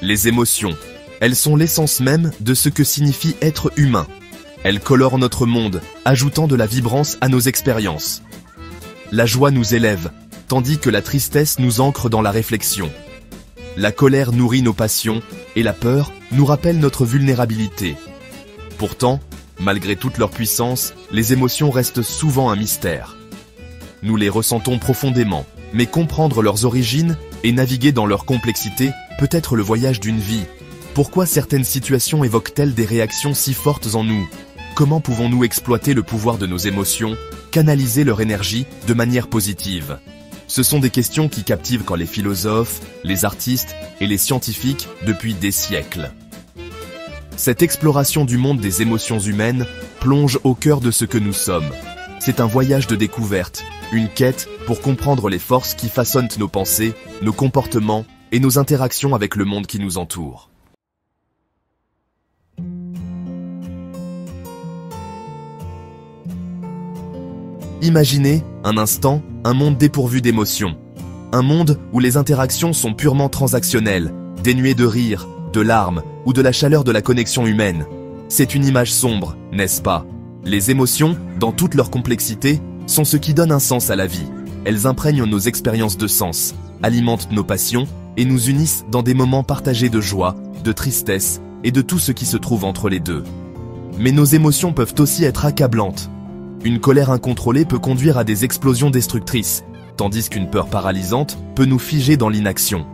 Les émotions, elles sont l'essence même de ce que signifie être humain. Elles colorent notre monde, ajoutant de la vibrance à nos expériences. La joie nous élève, tandis que la tristesse nous ancre dans la réflexion. La colère nourrit nos passions, et la peur nous rappelle notre vulnérabilité. Pourtant, malgré toute leur puissance, les émotions restent souvent un mystère. Nous les ressentons profondément, mais comprendre leurs origines et naviguer dans leur complexité peut être le voyage d'une vie. Pourquoi certaines situations évoquent-elles des réactions si fortes en nous? Comment pouvons-nous exploiter le pouvoir de nos émotions, canaliser leur énergie de manière positive? Ce sont des questions qui captivent quand les philosophes, les artistes et les scientifiques depuis des siècles. Cette exploration du monde des émotions humaines plonge au cœur de ce que nous sommes. C'est un voyage de découverte, une quête pour comprendre les forces qui façonnent nos pensées, nos comportements et nos interactions avec le monde qui nous entoure. Imaginez, un instant, un monde dépourvu d'émotions. Un monde où les interactions sont purement transactionnelles, dénuées de rire, de larmes ou de la chaleur de la connexion humaine. C'est une image sombre, n'est-ce pas? Les émotions, dans toute leur complexité, sont ce qui donne un sens à la vie. Elles imprègnent nos expériences de sens, alimentent nos passions et nous unissent dans des moments partagés de joie, de tristesse et de tout ce qui se trouve entre les deux. Mais nos émotions peuvent aussi être accablantes. Une colère incontrôlée peut conduire à des explosions destructrices, tandis qu'une peur paralysante peut nous figer dans l'inaction.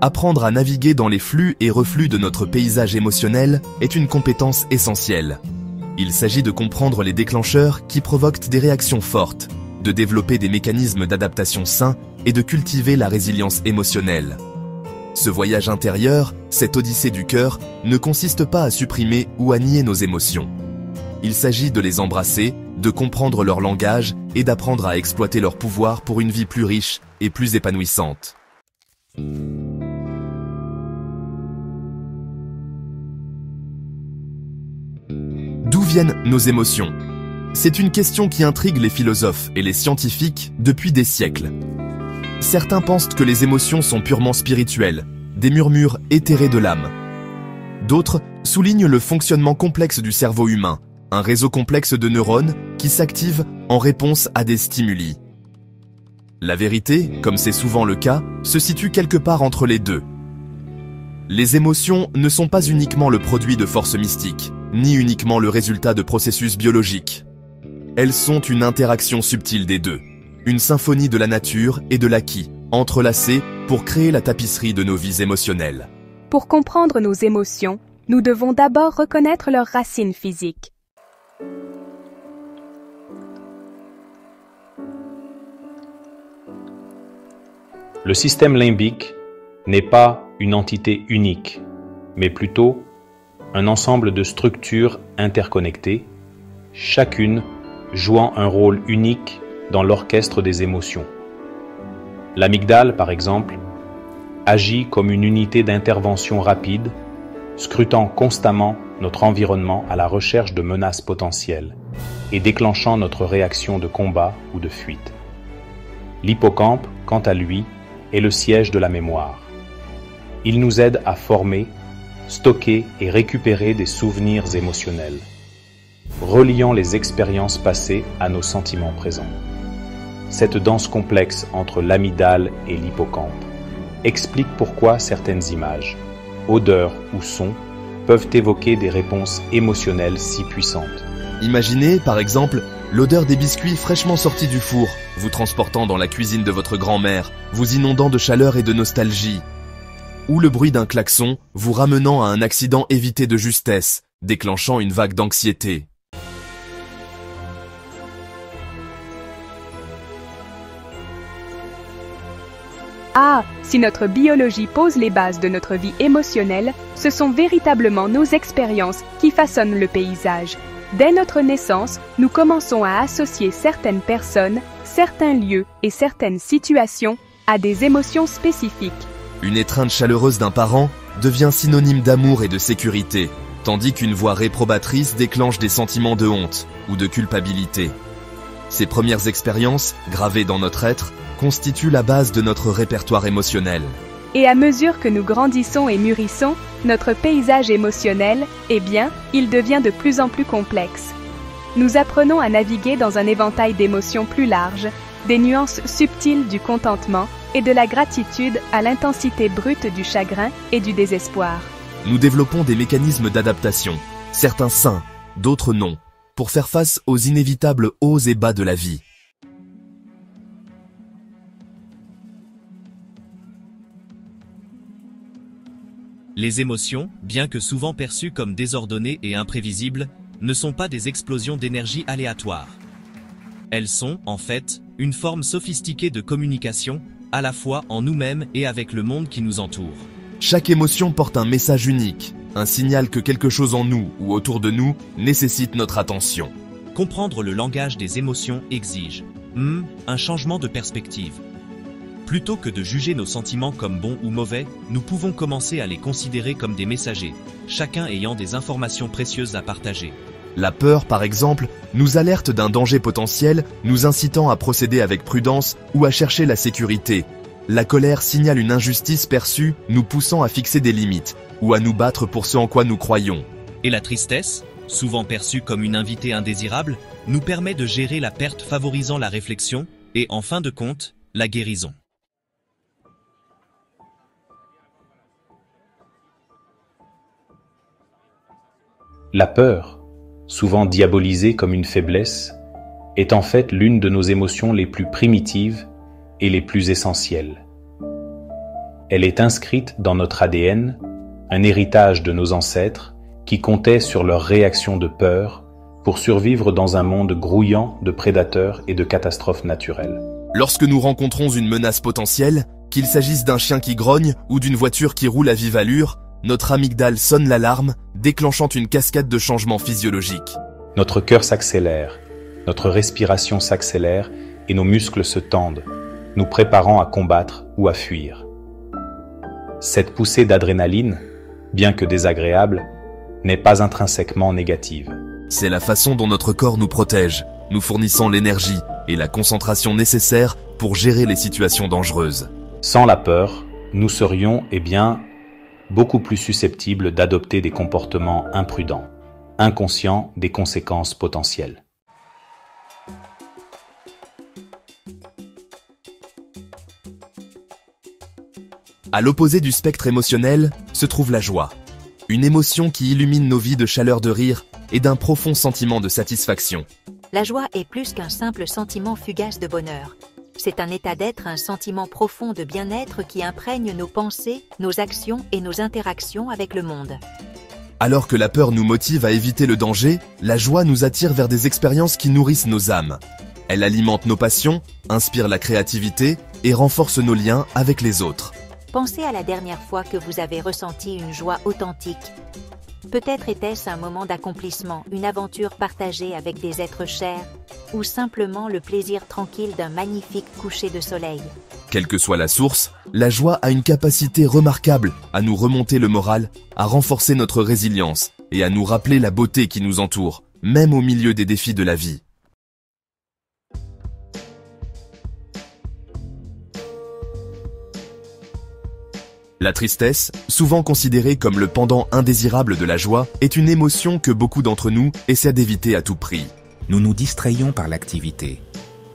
Apprendre à naviguer dans les flux et reflux de notre paysage émotionnel est une compétence essentielle. Il s'agit de comprendre les déclencheurs qui provoquent des réactions fortes, de développer des mécanismes d'adaptation sains et de cultiver la résilience émotionnelle. Ce voyage intérieur, cette odyssée du cœur, ne consiste pas à supprimer ou à nier nos émotions. Il s'agit de les embrasser, de comprendre leur langage et d'apprendre à exploiter leur pouvoir pour une vie plus riche et plus épanouissante. D'où viennent nos émotions? C'est une question qui intrigue les philosophes et les scientifiques depuis des siècles. Certains pensent que les émotions sont purement spirituelles, des murmures éthérés de l'âme. D'autres soulignent le fonctionnement complexe du cerveau humain, un réseau complexe de neurones qui s'active en réponse à des stimuli. La vérité, comme c'est souvent le cas, se situe quelque part entre les deux. Les émotions ne sont pas uniquement le produit de forces mystiques, ni uniquement le résultat de processus biologiques. Elles sont une interaction subtile des deux, une symphonie de la nature et de l'acquis, entrelacées pour créer la tapisserie de nos vies émotionnelles. Pour comprendre nos émotions, nous devons d'abord reconnaître leurs racines physiques. Le système limbique n'est pas une entité unique, mais plutôt un ensemble de structures interconnectées, chacune jouant un rôle unique dans l'orchestre des émotions. L'amygdale, par exemple, agit comme une unité d'intervention rapide, scrutant constamment notre environnement à la recherche de menaces potentielles et déclenchant notre réaction de combat ou de fuite. L'hippocampe, quant à lui, est le siège de la mémoire. Il nous aide à former, stocker et récupérer des souvenirs émotionnels, reliant les expériences passées à nos sentiments présents. Cette danse complexe entre l'amygdale et l'hippocampe explique pourquoi certaines images, odeurs ou sons peuvent évoquer des réponses émotionnelles si puissantes. Imaginez, par exemple, l'odeur des biscuits fraîchement sortis du four, vous transportant dans la cuisine de votre grand-mère, vous inondant de chaleur et de nostalgie. Ou le bruit d'un klaxon, vous ramenant à un accident évité de justesse, déclenchant une vague d'anxiété. Ah, si notre biologie pose les bases de notre vie émotionnelle, ce sont véritablement nos expériences qui façonnent le paysage. Dès notre naissance, nous commençons à associer certaines personnes, certains lieux et certaines situations à des émotions spécifiques. Une étreinte chaleureuse d'un parent devient synonyme d'amour et de sécurité, tandis qu'une voix réprobatrice déclenche des sentiments de honte ou de culpabilité. Ces premières expériences, gravées dans notre être, constituent la base de notre répertoire émotionnel. Et à mesure que nous grandissons et mûrissons, notre paysage émotionnel, il devient de plus en plus complexe. Nous apprenons à naviguer dans un éventail d'émotions plus large, des nuances subtiles du contentement et de la gratitude à l'intensité brute du chagrin et du désespoir. Nous développons des mécanismes d'adaptation, certains sains, d'autres non, pour faire face aux inévitables hauts et bas de la vie. Les émotions, bien que souvent perçues comme désordonnées et imprévisibles, ne sont pas des explosions d'énergie aléatoires. Elles sont, en fait, une forme sophistiquée de communication, à la fois en nous-mêmes et avec le monde qui nous entoure. Chaque émotion porte un message unique, un signal que quelque chose en nous ou autour de nous nécessite notre attention. Comprendre le langage des émotions exige un changement de perspective. Plutôt que de juger nos sentiments comme bons ou mauvais, nous pouvons commencer à les considérer comme des messagers, chacun ayant des informations précieuses à partager. La peur, par exemple, nous alerte d'un danger potentiel, nous incitant à procéder avec prudence ou à chercher la sécurité. La colère signale une injustice perçue, nous poussant à fixer des limites, ou à nous battre pour ce en quoi nous croyons. Et la tristesse, souvent perçue comme une invitée indésirable, nous permet de gérer la perte favorisant la réflexion et, en fin de compte, la guérison. La peur, souvent diabolisée comme une faiblesse, est en fait l'une de nos émotions les plus primitives et les plus essentielles. Elle est inscrite dans notre ADN, un héritage de nos ancêtres qui comptaient sur leur réaction de peur pour survivre dans un monde grouillant de prédateurs et de catastrophes naturelles. Lorsque nous rencontrons une menace potentielle, qu'il s'agisse d'un chien qui grogne ou d'une voiture qui roule à vive allure, notre amygdale sonne l'alarme, déclenchant une cascade de changements physiologiques. Notre cœur s'accélère, notre respiration s'accélère et nos muscles se tendent, nous préparant à combattre ou à fuir. Cette poussée d'adrénaline, bien que désagréable, n'est pas intrinsèquement négative. C'est la façon dont notre corps nous protège, nous fournissant l'énergie et la concentration nécessaires pour gérer les situations dangereuses. Sans la peur, nous serions, beaucoup plus susceptibles d'adopter des comportements imprudents, inconscients des conséquences potentielles. À l'opposé du spectre émotionnel se trouve la joie, une émotion qui illumine nos vies de chaleur de rire et d'un profond sentiment de satisfaction. La joie est plus qu'un simple sentiment fugace de bonheur. C'est un état d'être, un sentiment profond de bien-être qui imprègne nos pensées, nos actions et nos interactions avec le monde. Alors que la peur nous motive à éviter le danger, la joie nous attire vers des expériences qui nourrissent nos âmes. Elle alimente nos passions, inspire la créativité et renforce nos liens avec les autres. Pensez à la dernière fois que vous avez ressenti une joie authentique. Peut-être était-ce un moment d'accomplissement, une aventure partagée avec des êtres chers, ou simplement le plaisir tranquille d'un magnifique coucher de soleil. Quelle que soit la source, la joie a une capacité remarquable à nous remonter le moral, à renforcer notre résilience et à nous rappeler la beauté qui nous entoure, même au milieu des défis de la vie. La tristesse, souvent considérée comme le pendant indésirable de la joie, est une émotion que beaucoup d'entre nous essaient d'éviter à tout prix. Nous nous distrayons par l'activité.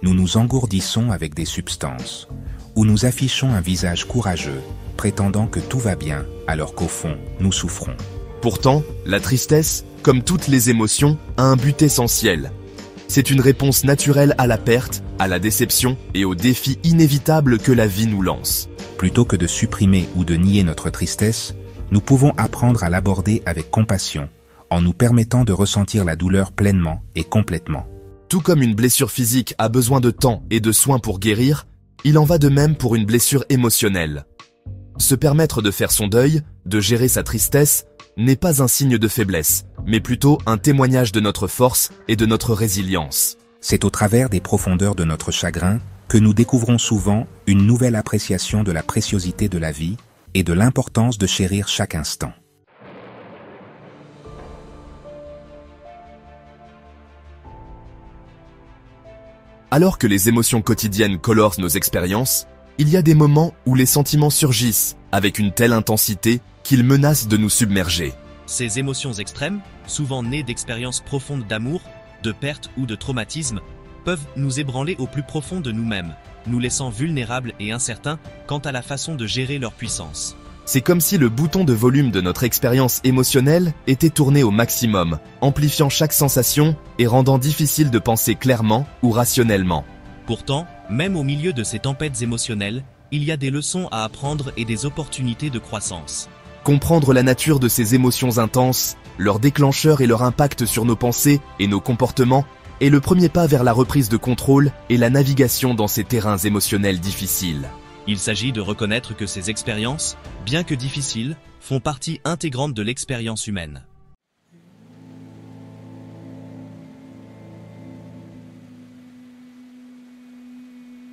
Nous nous engourdissons avec des substances. Ou nous affichons un visage courageux, prétendant que tout va bien, alors qu'au fond, nous souffrons. Pourtant, la tristesse, comme toutes les émotions, a un but essentiel. C'est une réponse naturelle à la perte, à la déception et aux défis inévitables que la vie nous lance. Plutôt que de supprimer ou de nier notre tristesse, nous pouvons apprendre à l'aborder avec compassion, en nous permettant de ressentir la douleur pleinement et complètement. Tout comme une blessure physique a besoin de temps et de soins pour guérir, il en va de même pour une blessure émotionnelle. Se permettre de faire son deuil, de gérer sa tristesse, n'est pas un signe de faiblesse, mais plutôt un témoignage de notre force et de notre résilience. C'est au travers des profondeurs de notre chagrin que nous découvrons souvent une nouvelle appréciation de la préciosité de la vie et de l'importance de chérir chaque instant. Alors que les émotions quotidiennes colorent nos expériences, il y a des moments où les sentiments surgissent avec une telle intensité qu'ils menacent de nous submerger. Ces émotions extrêmes, souvent nées d'expériences profondes d'amour, de perte ou de traumatisme, peuvent nous ébranler au plus profond de nous-mêmes, nous laissant vulnérables et incertains quant à la façon de gérer leur puissance. C'est comme si le bouton de volume de notre expérience émotionnelle était tourné au maximum, amplifiant chaque sensation et rendant difficile de penser clairement ou rationnellement. Pourtant, même au milieu de ces tempêtes émotionnelles, il y a des leçons à apprendre et des opportunités de croissance. Comprendre la nature de ces émotions intenses, leurs déclencheurs et leur impact sur nos pensées et nos comportements est le premier pas vers la reprise de contrôle et la navigation dans ces terrains émotionnels difficiles. Il s'agit de reconnaître que ces expériences, bien que difficiles, font partie intégrante de l'expérience humaine.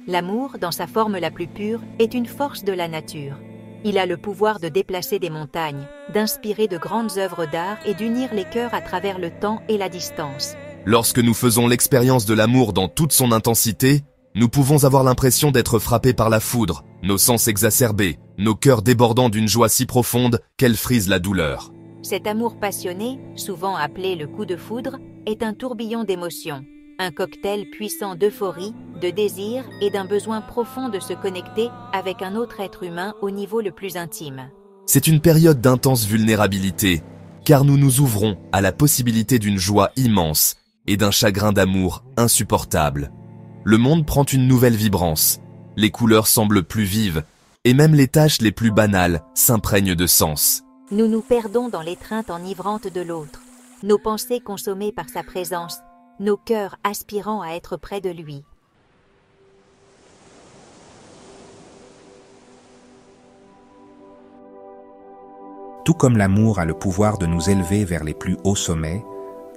L'amour, dans sa forme la plus pure, est une force de la nature. Il a le pouvoir de déplacer des montagnes, d'inspirer de grandes œuvres d'art et d'unir les cœurs à travers le temps et la distance. Lorsque nous faisons l'expérience de l'amour dans toute son intensité, nous pouvons avoir l'impression d'être frappés par la foudre, nos sens exacerbés, nos cœurs débordant d'une joie si profonde qu'elle frise la douleur. Cet amour passionné, souvent appelé le coup de foudre, est un tourbillon d'émotions, un cocktail puissant d'euphorie, de désir et d'un besoin profond de se connecter avec un autre être humain au niveau le plus intime. C'est une période d'intense vulnérabilité, car nous nous ouvrons à la possibilité d'une joie immense et d'un chagrin d'amour insupportable. Le monde prend une nouvelle vibrance, les couleurs semblent plus vives, et même les tâches les plus banales s'imprègnent de sens. Nous nous perdons dans l'étreinte enivrante de l'autre, nos pensées consommées par sa présence, nos cœurs aspirant à être près de lui. Tout comme l'amour a le pouvoir de nous élever vers les plus hauts sommets,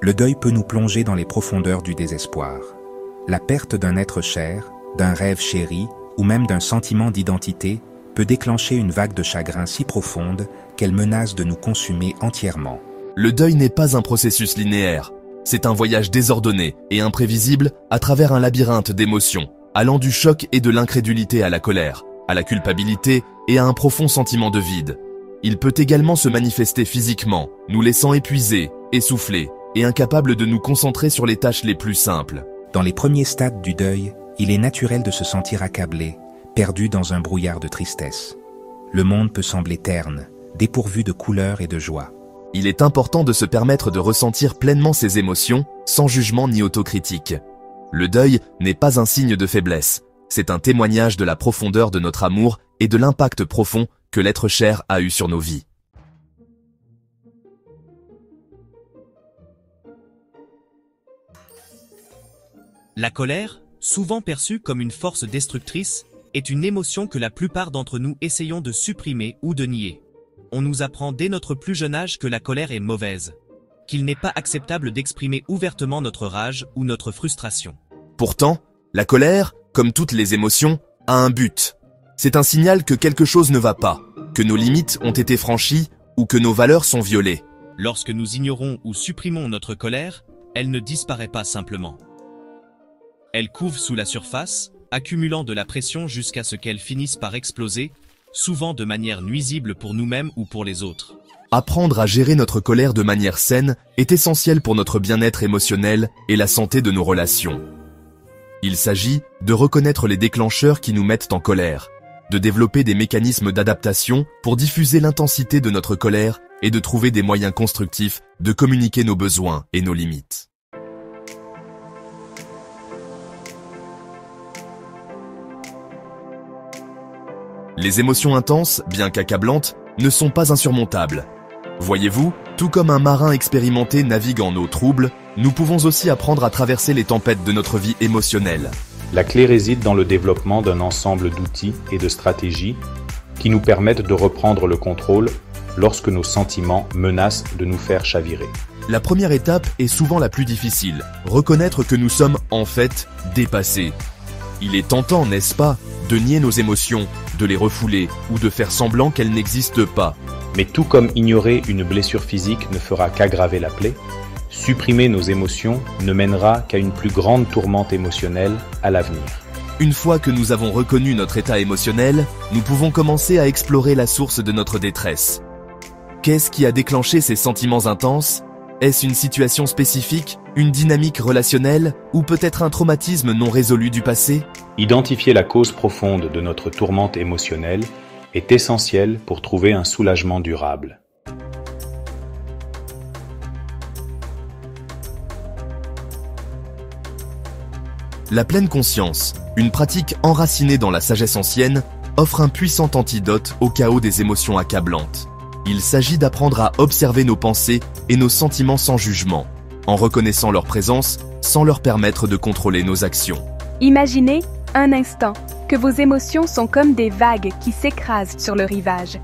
le deuil peut nous plonger dans les profondeurs du désespoir. La perte d'un être cher, d'un rêve chéri ou même d'un sentiment d'identité peut déclencher une vague de chagrin si profonde qu'elle menace de nous consumer entièrement. Le deuil n'est pas un processus linéaire. C'est un voyage désordonné et imprévisible à travers un labyrinthe d'émotions, allant du choc et de l'incrédulité à la colère, à la culpabilité et à un profond sentiment de vide. Il peut également se manifester physiquement, nous laissant épuisés, essoufflés et incapables de nous concentrer sur les tâches les plus simples. Dans les premiers stades du deuil, il est naturel de se sentir accablé, perdu dans un brouillard de tristesse. Le monde peut sembler terne, dépourvu de couleurs et de joie. Il est important de se permettre de ressentir pleinement ses émotions, sans jugement ni autocritique. Le deuil n'est pas un signe de faiblesse, c'est un témoignage de la profondeur de notre amour et de l'impact profond que l'être cher a eu sur nos vies. La colère, souvent perçue comme une force destructrice, est une émotion que la plupart d'entre nous essayons de supprimer ou de nier. On nous apprend dès notre plus jeune âge que la colère est mauvaise, qu'il n'est pas acceptable d'exprimer ouvertement notre rage ou notre frustration. Pourtant, la colère, comme toutes les émotions, a un but. C'est un signal que quelque chose ne va pas, que nos limites ont été franchies ou que nos valeurs sont violées. Lorsque nous ignorons ou supprimons notre colère, elle ne disparaît pas simplement. Elle couve sous la surface, accumulant de la pression jusqu'à ce qu'elle finisse par exploser, souvent de manière nuisible pour nous-mêmes ou pour les autres. Apprendre à gérer notre colère de manière saine est essentiel pour notre bien-être émotionnel et la santé de nos relations. Il s'agit de reconnaître les déclencheurs qui nous mettent en colère, de développer des mécanismes d'adaptation pour diffuser l'intensité de notre colère et de trouver des moyens constructifs de communiquer nos besoins et nos limites. Les émotions intenses, bien qu'accablantes, ne sont pas insurmontables. Voyez-vous, tout comme un marin expérimenté navigue en eau trouble, nous pouvons aussi apprendre à traverser les tempêtes de notre vie émotionnelle. La clé réside dans le développement d'un ensemble d'outils et de stratégies qui nous permettent de reprendre le contrôle lorsque nos sentiments menacent de nous faire chavirer. La première étape est souvent la plus difficile, reconnaître que nous sommes en fait dépassés. Il est tentant, n'est-ce pas, de nier nos émotions, de les refouler ou de faire semblant qu'elles n'existent pas. Mais tout comme ignorer une blessure physique ne fera qu'aggraver la plaie, supprimer nos émotions ne mènera qu'à une plus grande tourmente émotionnelle à l'avenir. Une fois que nous avons reconnu notre état émotionnel, nous pouvons commencer à explorer la source de notre détresse. Qu'est-ce qui a déclenché ces sentiments intenses? Est-ce une situation spécifique, une dynamique relationnelle, ou peut-être un traumatisme non résolu du passé? Identifier la cause profonde de notre tourmente émotionnelle est essentiel pour trouver un soulagement durable. La pleine conscience, une pratique enracinée dans la sagesse ancienne, offre un puissant antidote au chaos des émotions accablantes. Il s'agit d'apprendre à observer nos pensées et nos sentiments sans jugement, en reconnaissant leur présence sans leur permettre de contrôler nos actions. Imaginez, un instant, que vos émotions sont comme des vagues qui s'écrasent sur le rivage.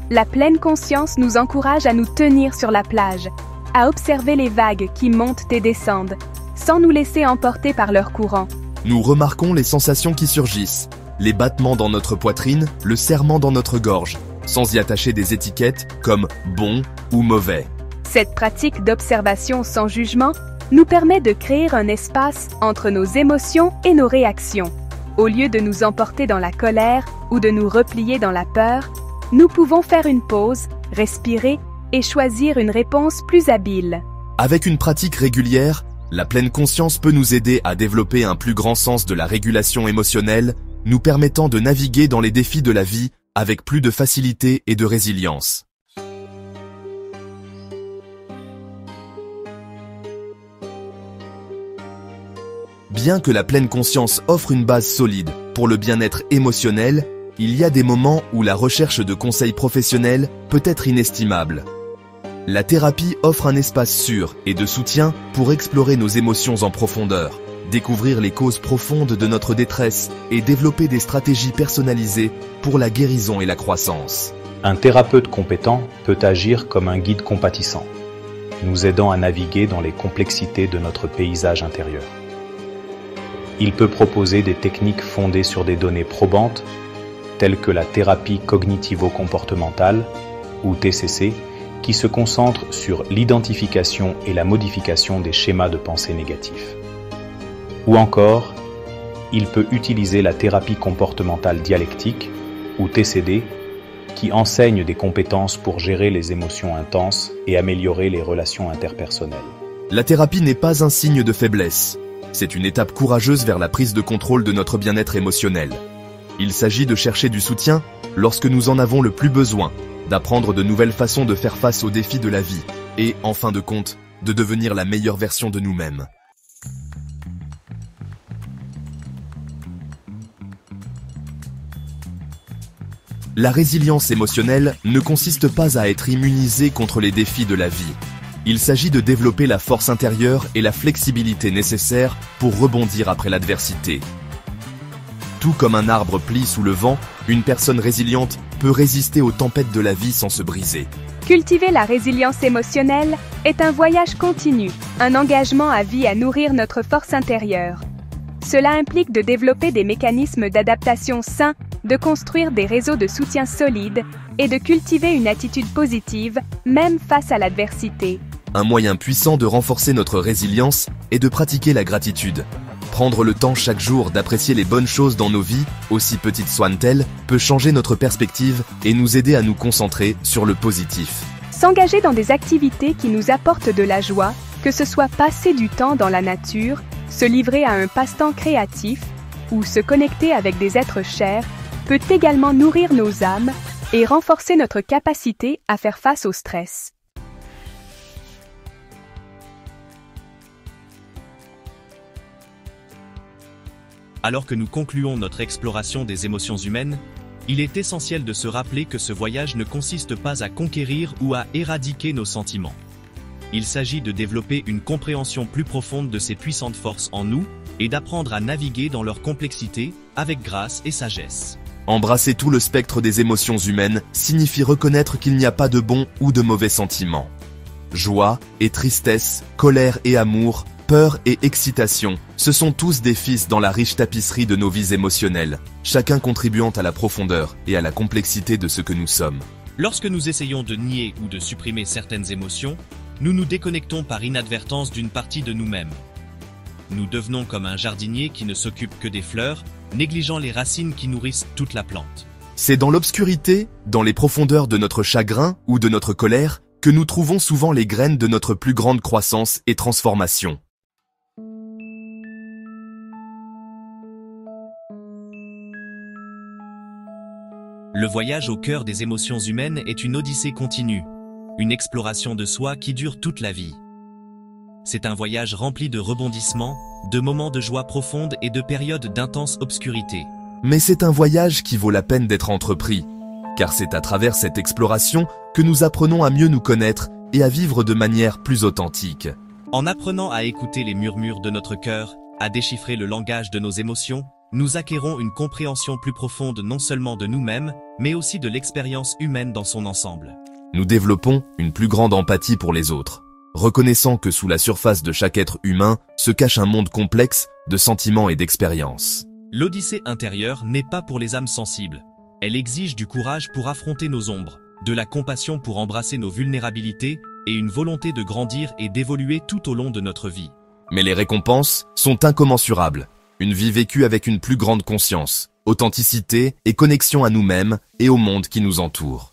La pleine conscience nous encourage à nous tenir sur la plage, à observer les vagues qui montent et descendent, sans nous laisser emporter par leur courant. Nous remarquons les sensations qui surgissent, les battements dans notre poitrine, le serrement dans notre gorge, sans y attacher des étiquettes comme bon ou mauvais. Cette pratique d'observation sans jugement nous permet de créer un espace entre nos émotions et nos réactions. Au lieu de nous emporter dans la colère ou de nous replier dans la peur, nous pouvons faire une pause, respirer et choisir une réponse plus habile. Avec une pratique régulière, la pleine conscience peut nous aider à développer un plus grand sens de la régulation émotionnelle, nous permettant de naviguer dans les défis de la vie avec plus de facilité et de résilience. Bien que la pleine conscience offre une base solide pour le bien-être émotionnel, il y a des moments où la recherche de conseils professionnels peut être inestimable. La thérapie offre un espace sûr et de soutien pour explorer nos émotions en profondeur, découvrir les causes profondes de notre détresse et développer des stratégies personnalisées pour la guérison et la croissance. Un thérapeute compétent peut agir comme un guide compatissant, nous aidant à naviguer dans les complexités de notre paysage intérieur. Il peut proposer des techniques fondées sur des données probantes, telles que la thérapie cognitivo-comportementale, ou TCC, qui se concentre sur l'identification et la modification des schémas de pensée négatifs. Ou encore, il peut utiliser la thérapie comportementale dialectique, ou TCD, qui enseigne des compétences pour gérer les émotions intenses et améliorer les relations interpersonnelles. La thérapie n'est pas un signe de faiblesse. C'est une étape courageuse vers la prise de contrôle de notre bien-être émotionnel. Il s'agit de chercher du soutien lorsque nous en avons le plus besoin, d'apprendre de nouvelles façons de faire face aux défis de la vie et, en fin de compte, de devenir la meilleure version de nous-mêmes. La résilience émotionnelle ne consiste pas à être immunisé contre les défis de la vie. Il s'agit de développer la force intérieure et la flexibilité nécessaires pour rebondir après l'adversité. Tout comme un arbre plie sous le vent, une personne résiliente peut résister aux tempêtes de la vie sans se briser. Cultiver la résilience émotionnelle est un voyage continu, un engagement à vie à nourrir notre force intérieure. Cela implique de développer des mécanismes d'adaptation sains, de construire des réseaux de soutien solides et de cultiver une attitude positive, même face à l'adversité. Un moyen puissant de renforcer notre résilience est de pratiquer la gratitude. Prendre le temps chaque jour d'apprécier les bonnes choses dans nos vies, aussi petites soient-elles, peut changer notre perspective et nous aider à nous concentrer sur le positif. S'engager dans des activités qui nous apportent de la joie, que ce soit passer du temps dans la nature, se livrer à un passe-temps créatif ou se connecter avec des êtres chers, peut également nourrir nos âmes et renforcer notre capacité à faire face au stress. Alors que nous concluons notre exploration des émotions humaines, il est essentiel de se rappeler que ce voyage ne consiste pas à conquérir ou à éradiquer nos sentiments. Il s'agit de développer une compréhension plus profonde de ces puissantes forces en nous et d'apprendre à naviguer dans leur complexité avec grâce et sagesse. Embrasser tout le spectre des émotions humaines signifie reconnaître qu'il n'y a pas de bons ou de mauvais sentiments. Joie et tristesse, colère et amour, peur et excitation, ce sont tous des fils dans la riche tapisserie de nos vies émotionnelles, chacun contribuant à la profondeur et à la complexité de ce que nous sommes. Lorsque nous essayons de nier ou de supprimer certaines émotions, nous nous déconnectons par inadvertance d'une partie de nous-mêmes. nous devenons comme un jardinier qui ne s'occupe que des fleurs, négligeant les racines qui nourrissent toute la plante. C'est dans l'obscurité, dans les profondeurs de notre chagrin ou de notre colère, que nous trouvons souvent les graines de notre plus grande croissance et transformation. Le voyage au cœur des émotions humaines est une odyssée continue, une exploration de soi qui dure toute la vie. C'est un voyage rempli de rebondissements, de moments de joie profonde et de périodes d'intense obscurité. Mais c'est un voyage qui vaut la peine d'être entrepris, car c'est à travers cette exploration que nous apprenons à mieux nous connaître et à vivre de manière plus authentique. En apprenant à écouter les murmures de notre cœur, à déchiffrer le langage de nos émotions, nous acquérons une compréhension plus profonde non seulement de nous-mêmes, mais aussi de l'expérience humaine dans son ensemble. Nous développons une plus grande empathie pour les autres, reconnaissant que sous la surface de chaque être humain se cache un monde complexe de sentiments et d'expériences. L'odyssée intérieure n'est pas pour les âmes sensibles. Elle exige du courage pour affronter nos ombres, de la compassion pour embrasser nos vulnérabilités et une volonté de grandir et d'évoluer tout au long de notre vie. Mais les récompenses sont incommensurables. Une vie vécue avec une plus grande conscience, authenticité et connexion à nous-mêmes et au monde qui nous entoure.